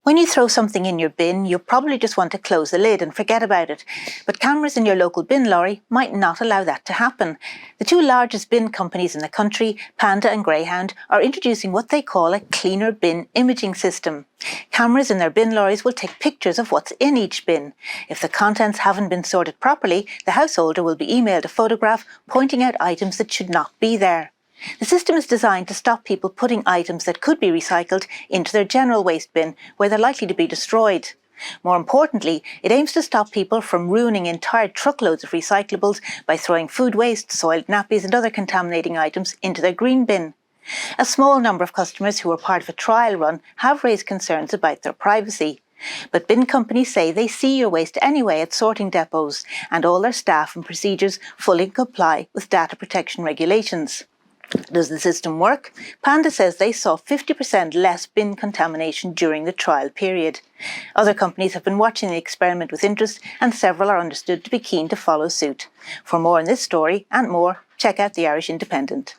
When you throw something in your bin, you'll probably just want to close the lid and forget about it. But cameras in your local bin lorry might not allow that to happen. The two largest bin companies in the country, Panda and Greyhound, are introducing what they call a cleaner bin imaging system. Cameras in their bin lorries will take pictures of what's in each bin. If the contents haven't been sorted properly, the householder will be emailed a photograph pointing out items that should not be there. The system is designed to stop people putting items that could be recycled into their general waste bin, where they're likely to be destroyed. More importantly, it aims to stop people from ruining entire truckloads of recyclables by throwing food waste, soiled nappies and other contaminating items into their green bin. A small number of customers who were part of a trial run have raised concerns about their privacy. But bin companies say they see your waste anyway at sorting depots, and all their staff and procedures fully comply with data protection regulations. Does the system work? Panda says they saw 50% less bin contamination during the trial period. Other companies have been watching the experiment with interest, and several are understood to be keen to follow suit. For more on this story and more, check out the Irish Independent.